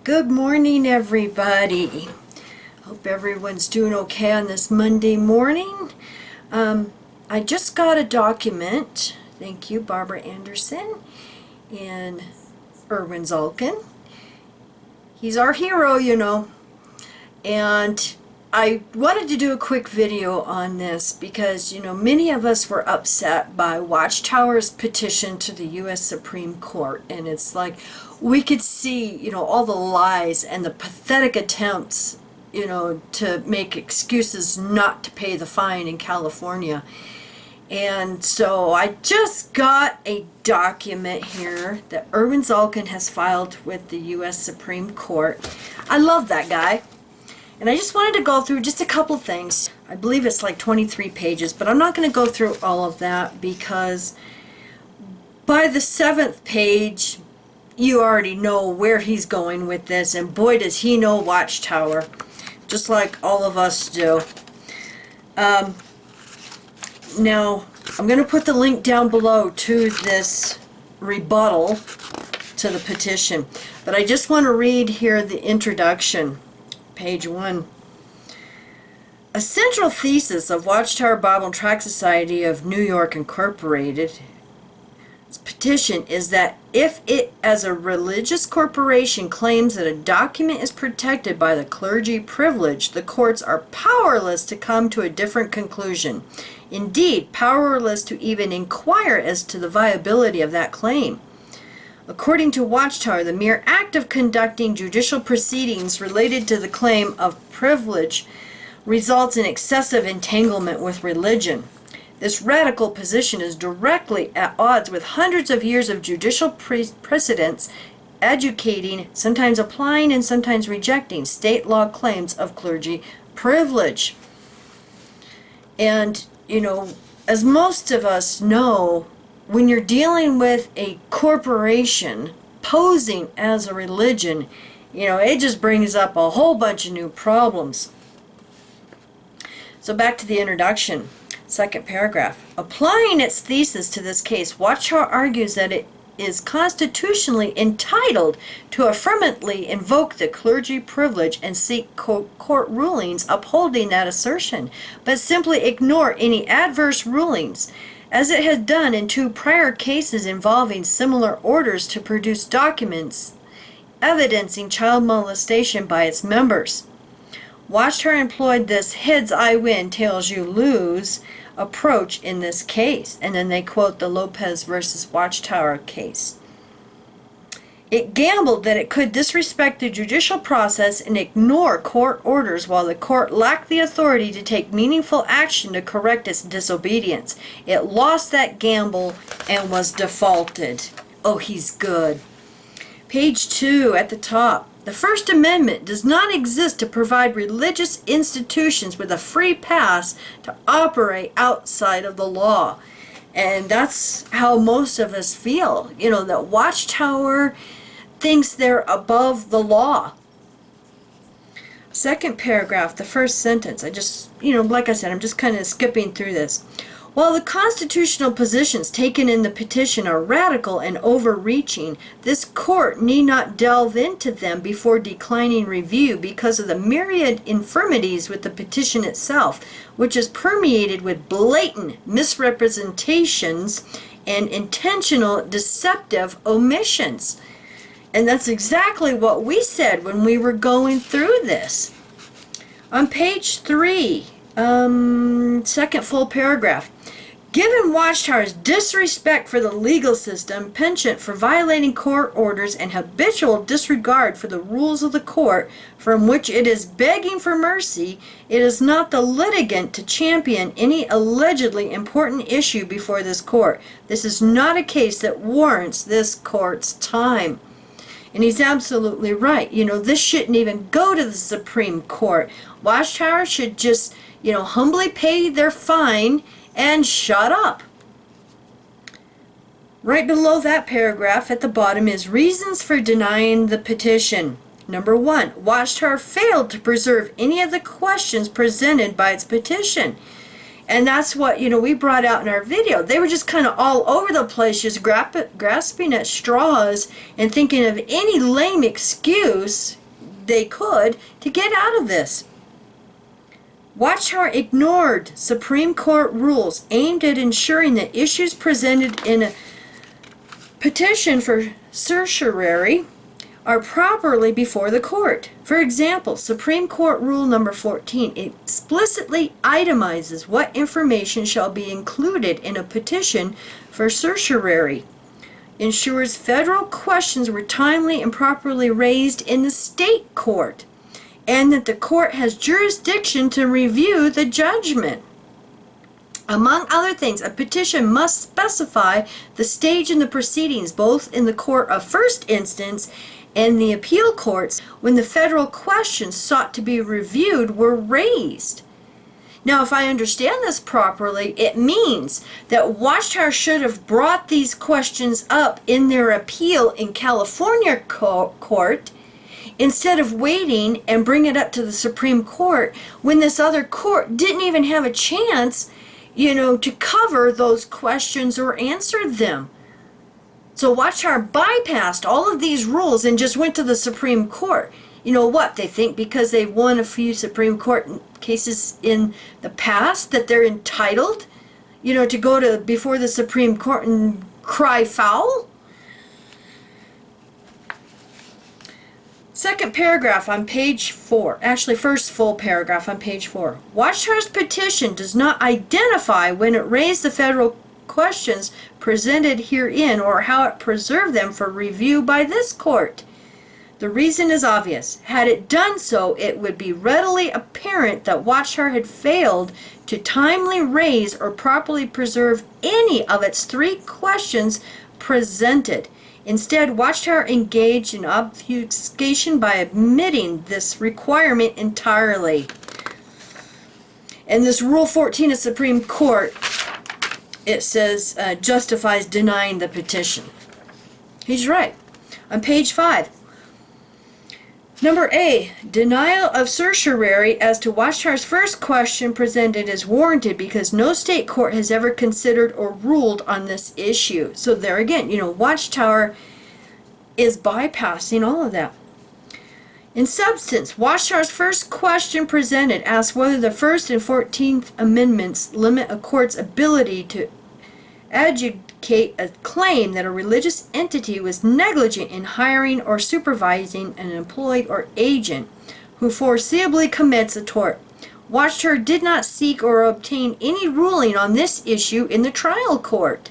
Good morning, everybody. Hope everyone's doing okay on this Monday morning. I just got a document. Thank you, Barbara Anderson and Erwin Zalkin. He's our hero, you know. And I wanted to do a quick video on this because, many of us were upset by Watchtower's petition to the U.S. Supreme Court. And it's like we could see, all the lies and the pathetic attempts, to make excuses not to pay the fine in California. And so I just got a document here that Erwin Zalkin has filed with the U.S. Supreme Court. I love that guy. And I just wanted to go through just a couple things. I believe it's like 23 pages, but I'm not going to go through all of that because by the 7th page, you already know where he's going with this, and boy does he know Watchtower, just like all of us do. Now, I'm going to put the link down below to this rebuttal to the petition, but I just want to read here the introduction. Page 1. A central thesis of Watchtower Bible and Tract Society of New York Incorporated petition is that if it as a religious corporation claims that a document is protected by the clergy privilege, the courts are powerless to come to a different conclusion. Indeed, powerless to even inquire as to the viability of that claim. According to Watchtower, the mere act of conducting judicial proceedings related to the claim of privilege results in excessive entanglement with religion. This radical position is directly at odds with hundreds of years of judicial precedents educating, sometimes applying and sometimes rejecting state law claims of clergy privilege. And, as most of us know, when you're dealing with a corporation posing as a religion, it just brings up a whole bunch of new problems. So back to the introduction, second paragraph. Applying its thesis to this case, Watchtower argues that it is constitutionally entitled to affirmatively invoke the clergy privilege and seek court rulings upholding that assertion, but simply ignore any adverse rulings, as it has done in 2 prior cases involving similar orders to produce documents evidencing child molestation by its members. Watchtower employed this heads I win, tails you lose approach in this case, and then they quote the Lopez versus Watchtower case. It gambled that it could disrespect the judicial process and ignore court orders while the court lacked the authority to take meaningful action to correct its disobedience. It lost that gamble and was defaulted. Oh, he's good. Page 2 at the top. The First Amendment does not exist to provide religious institutions with a free pass to operate outside of the law. And that's how most of us feel. That Watchtower thinks they're above the law. Second paragraph, the first sentence. I just, like I said, I'm just kind of skipping through this. While the constitutional positions taken in the petition are radical and overreaching, this court need not delve into them before declining review because of the myriad infirmities with the petition itself, which is permeated with blatant misrepresentations and intentional deceptive omissions. And that's exactly what we said when we were going through this. On page 3, second full paragraph. Given Watchtower's disrespect for the legal system, penchant for violating court orders, and habitual disregard for the rules of the court from which it is begging for mercy, it is not the litigant to champion any allegedly important issue before this court. This is not a case that warrants this court's time. And he's absolutely right. This shouldn't even go to the Supreme Court. Watchtower should just, humbly pay their fine and shut up. Right below that paragraph at the bottom is reasons for denying the petition. Number 1, Watchtower failed to preserve any of the questions presented by its petition. And that's what, we brought out in our video. They were just kind of all over the place, just grasping at straws and thinking of any lame excuse they could to get out of this. Watchtower ignored Supreme Court rules aimed at ensuring that issues presented in a petition for certiorari are properly before the court. For example, Supreme Court Rule number 14 explicitly itemizes what information shall be included in a petition for certiorari, ensures federal questions were timely and properly raised in the state court, and that the court has jurisdiction to review the judgment. Among other things, a petition must specify the stage in the proceedings, both in the court of first instance and the appeal courts, when the federal questions sought to be reviewed were raised. Now, if I understand this properly, it means that Watchtower should have brought these questions up in their appeal in California court instead of waiting and bring it up to the Supreme Court when this other court didn't even have a chance, to cover those questions or answer them. So Watchtower bypassed all of these rules and just went to the Supreme Court. You know what? They think because they've won a few Supreme Court cases in the past that they're entitled, to go to before the Supreme Court and cry foul? Second paragraph on page 4. Actually, first full paragraph on page 4. Watchtower's petition does not identify when it raised the federal questions presented herein or how it preserved them for review by this court. The reason is obvious. Had it done so, it would be readily apparent that Watchtower had failed to timely raise or properly preserve any of its 3 questions presented. Instead, Watchtower engaged in obfuscation by omitting this requirement entirely. And this Rule 14 of Supreme Court, it says, justifies denying the petition. He's right. On page 5, number A, denial of certiorari as to Watchtower's first question presented is warranted because no state court has ever considered or ruled on this issue. So there again, Watchtower is bypassing all of that. In substance, Watchtower's first question presented asks whether the First and 14th Amendments limit a court's ability to adjudicate a claim that a religious entity was negligent in hiring or supervising an employee or agent who foreseeably commits a tort. Watchtower did not seek or obtain any ruling on this issue in the trial court.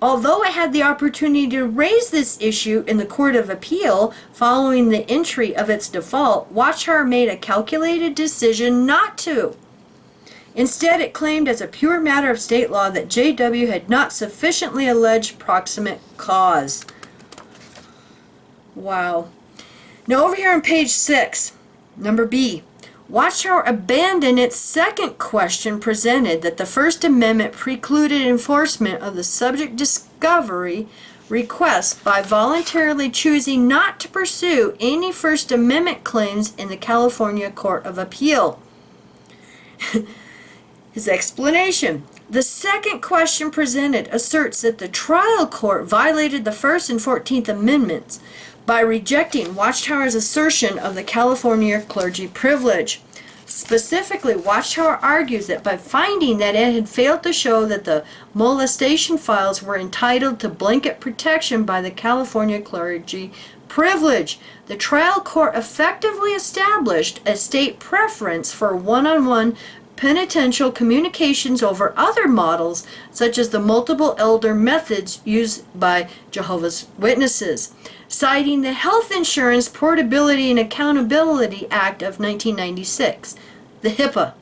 Although it had the opportunity to raise this issue in the Court of Appeal following the entry of its default, Watchtower made a calculated decision not to. Instead, it claimed as a pure matter of state law that J.W. had not sufficiently alleged proximate cause. Wow. Now over here on page 6, number B, Watchtower abandoned its second question presented that the First Amendment precluded enforcement of the subject discovery request by voluntarily choosing not to pursue any First Amendment claims in the California Court of Appeal. His explanation. The second question presented asserts that the trial court violated the First and 14th Amendments by rejecting Watchtower's assertion of the California clergy privilege. Specifically, Watchtower argues that by finding that it had failed to show that the molestation files were entitled to blanket protection by the California clergy privilege, the trial court effectively established a state preference for one-on-one penitential communications over other models, such as the multiple elder methods used by Jehovah's Witnesses, citing the Health Insurance Portability and Accountability Act of 1996, the HIPAA.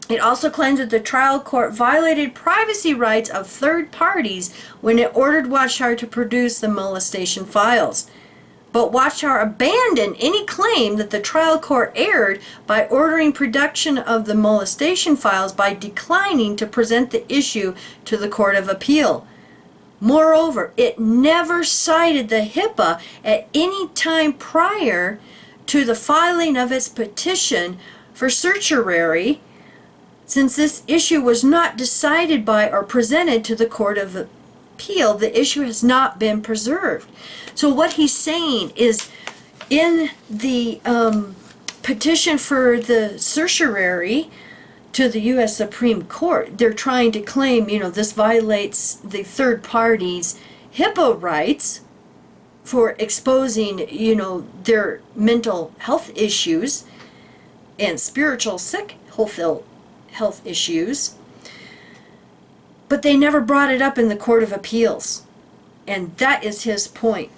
It also claims that the trial court violated privacy rights of third parties when it ordered Watchtower to produce the molestation files. But Watchtower abandoned any claim that the trial court erred by ordering production of the molestation files by declining to present the issue to the Court of Appeal. Moreover, it never cited the HIPAA at any time prior to the filing of its petition for certiorari, Since this issue was not decided by or presented to the Court of Appeal, the issue has not been preserved. So what he's saying is, in the petition for the certiorari to the U.S. Supreme Court, they're trying to claim, this violates the third party's HIPAA rights for exposing, their mental health issues and spiritual sick health issues. But they never brought it up in the Court of Appeals. And that is his point.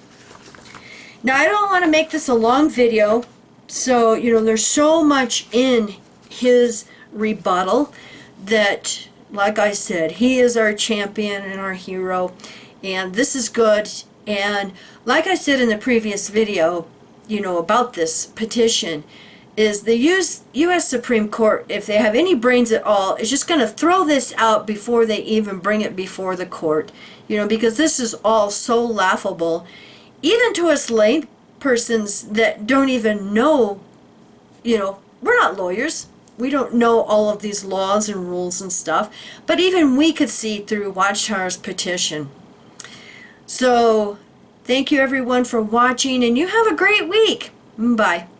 Now, I don't want to make this a long video. So, there's so much in his rebuttal that, like I said, he is our champion and our hero. And this is good. And like I said in the previous video, about this petition, is the U.S. Supreme Court, if they have any brains at all, is just going to throw this out before they even bring it before the court. Because this is all so laughable. Even to us lay persons that don't even know, we're not lawyers. We don't know all of these laws and rules and stuff. But even we could see through Watchtower's petition. So, thank you everyone for watching, and you have a great week. Bye.